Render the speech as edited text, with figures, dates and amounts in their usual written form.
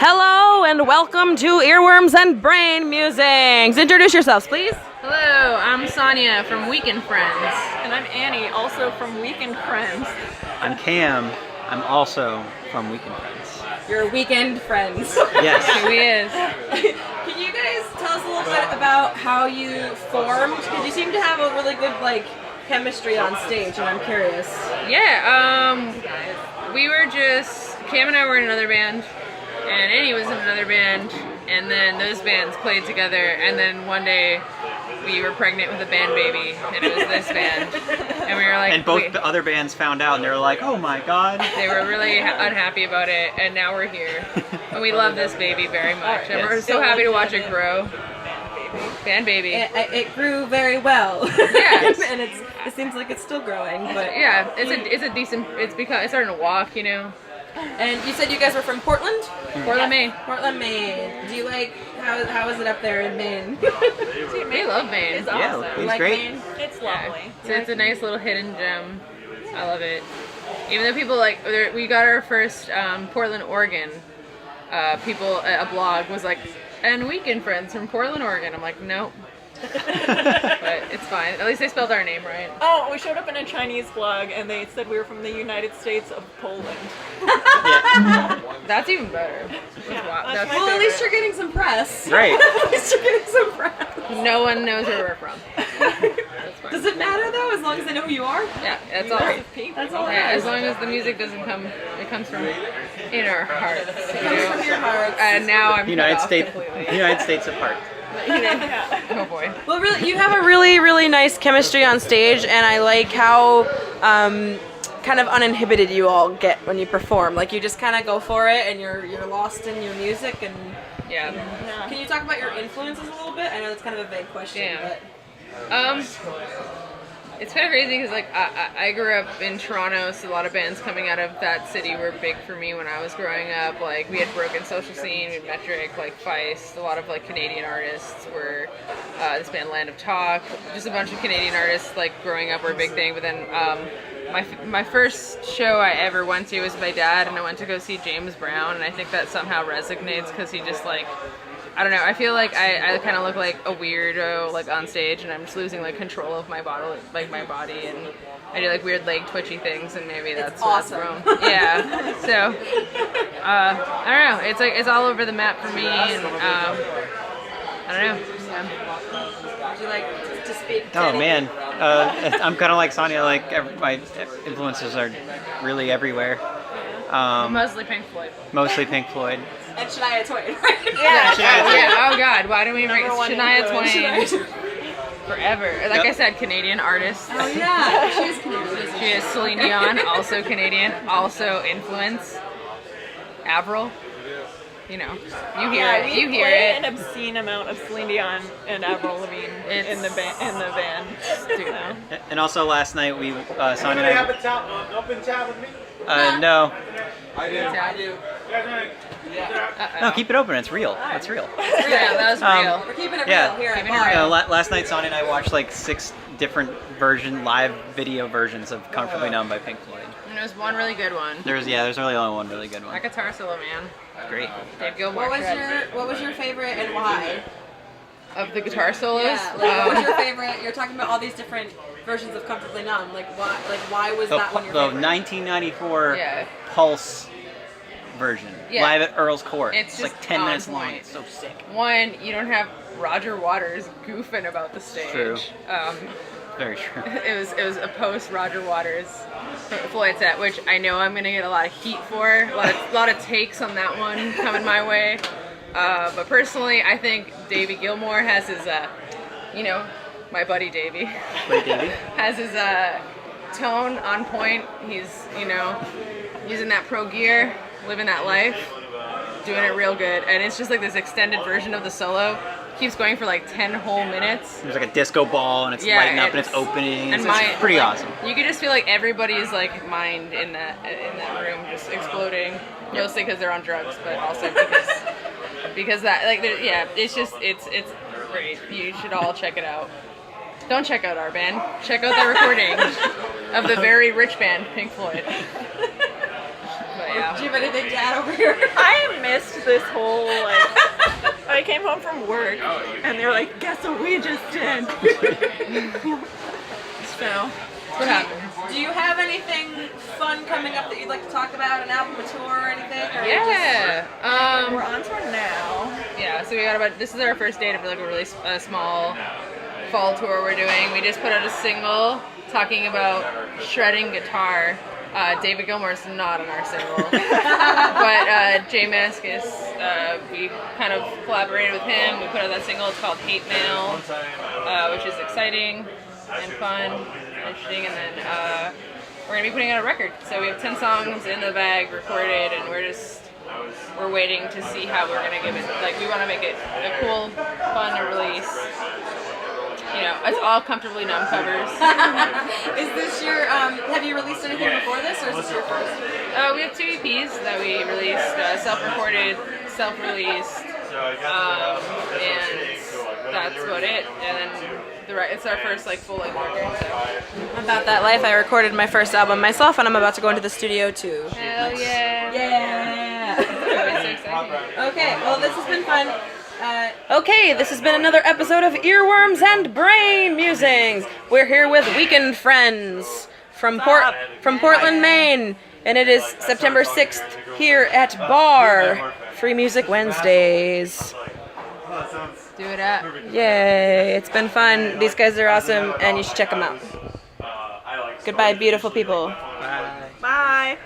Hello and welcome to Earworms and Brain Musings. Introduce yourselves, please. Hello, I'm Sonia from Weekend Friends. And I'm Annie, also from Weekend Friends. I'm Cam. I'm also from Weekend Friends. Your weekend friends. Yes. Who he is. Can you guys tell us a little bit about how you formed? Because you seem to have a really good chemistry on stage, and I'm curious. Yeah, we were just, Cam and I were in another band, and Annie was in another band, and then those bands played together, and then one day we were pregnant with a band baby, and it was this band, and we were like... And both the other bands found out, and they were like, oh my god. They were really unhappy about it, and now we're here. And we love this baby very much, and we're so happy to watch it grow. Band baby. It grew very well. Yes. And it seems like it's still growing. But yeah, it's a decent. It's starting to walk, you know. And you said you guys were from Portland? Portland, Maine. Portland, Maine. Do you how is it up there in Maine? They love Maine. It's awesome. Yeah, it's Like great. Maine? It's lovely. So it's a nice little hidden gem. I love it. Even though people we got our first Portland, Oregon. A blog was like, and Weekend Friends from Portland, Oregon. I'm like, nope. But it's fine. At least they spelled our name right. Oh, we showed up in a Chinese blog and they said we were from the United States of Poland. That's even better. Wow. That's Well, at least you're getting some press. Right. At least you're getting some press. No one knows where we're from. That's fine. Does it matter though, as long as they know who you are? Yeah, that's all. That's all. Yeah, as long as the music doesn't come, it comes from in our hearts. You It comes know? from your heart. And now I'm United cut off States. completely. United States apart. Oh boy. Well, really, you have a really, really nice chemistry on stage, and I like how kind of uninhibited you all get when you perform. Like you just kind of go for it, and you're lost in your music. And Yeah. can you talk about your influences a little bit? I know that's kind of a vague question, Yeah. but It's kind of crazy because I grew up in Toronto, so a lot of bands coming out of that city were big for me when I was growing up. Like we had Broken Social Scene, we had Metric, like Feist, a lot of Canadian artists were this band Land of Talk, just a bunch of Canadian artists growing up were a big thing. But then my first show I ever went to was with my dad, and I went to go see James Brown, and I think that somehow resonates because he just I don't know. I feel like I kind of look like a weirdo on stage, and I'm just losing control of my body, my body, and I do weird leg twitchy things, and maybe that's awesome. what's wrong. Yeah. So I don't know. It's all over the map for me, and I don't know. Yeah. would you like to speak? to Oh any- man. I'm kind of like Sonia. My influences are really everywhere. Mostly Pink Floyd. Mostly Pink Floyd. And Shania Twain, right? Yeah. Shania Twain. Yeah. Oh God. Why don't we bring Number one Shania influence. Twain? Forever. Like I said, Canadian artist. Oh yeah, she is Canadian. She is Celine Dion, also Canadian, also influence. Avril. You know, you hear Yeah, it. we You hear play it. an obscene amount of Celine Dion and Avril Lavigne in the band. Dude. And also last night we Sonia Anybody and have a towel, an open tab with me? no. I do. Yeah. You guys wanna- No, keep it open. It's real. It's real. Yeah, that was real. We're keeping it Yeah. real here at Keeping it Bar. real. Last night Sonia and I watched 6 different live video versions of Comfortably Numb by Pink Floyd. And there's one really good one. There's really only one really good one. That guitar solo, man. Great. Dave Gilmore. What was your favorite and why? Of the guitar solos? Yeah, what was your favorite? You're talking about all these different versions of Comfortably Numb. Why was The, that one your the favorite? 1994 Yeah. Pulse version, Yeah. live at Earl's Court. It's It's just 10 on minutes long. point. It's so sick. One, you don't have Roger Waters goofing about the stage. True. Very true. It was a post Roger Waters Floyd set, which I know I'm gonna get a lot of heat for, a lot of takes on that one coming my way. But personally, I think Davey Gilmore has his, my buddy Davey, Wait, Davey? has his tone on point. He's using that pro gear, living that life, doing it real good, and it's just this extended version of the solo. Keeps going for 10 whole minutes. There's a disco ball and it's Yeah, lighting up and it's- it's opening. and It's pretty awesome. You could just feel everybody's mind in that room just exploding, mostly because they're on drugs, but also because that it's great. You should all check it out. Don't check out our band. Check out the recording of the very rich band Pink Floyd. But yeah. Do you have anything to add over here? I missed this whole I came home from work and they were like, guess what we just did? So What happened? Do you have anything fun coming up that you'd like to talk about? An album, a tour, or anything? Or Yeah. we're on tour now. Yeah. So we got about. This is our first date of like a really small fall tour we're doing. We just put out a single talking about shredding guitar. David Gilmour's not on our single, but Jay Mascis, we kind of collaborated with him. We put out that single. It's called Hate Mail, which is exciting and fun and interesting. And then we're gonna be putting out a record. So we have 10 songs in the bag recorded, and we're waiting to see how we're gonna give it. Like, we want to make it a cool, fun to release. You know, it's all comfortably numb covers. Is this your, have you released anything before this, or is this your first? We have 2 EPs that we released, self-recorded, self-released, and that's about it. And then it's our first like full-length record. So. About that life, I recorded my first album myself, and I'm about to go into the studio too. Hell yeah! Yeah! It's so exciting. Okay, well, this has been fun. Okay, this has been another episode of Earworms and Brain Musings. We're here with Weekend Friends from Portland, Maine, and it is September 6th here at Bar. Free Music Wednesdays. Do it up. Yay, it's been fun. These guys are awesome, and you should check them out. Goodbye, beautiful people. Bye. Bye.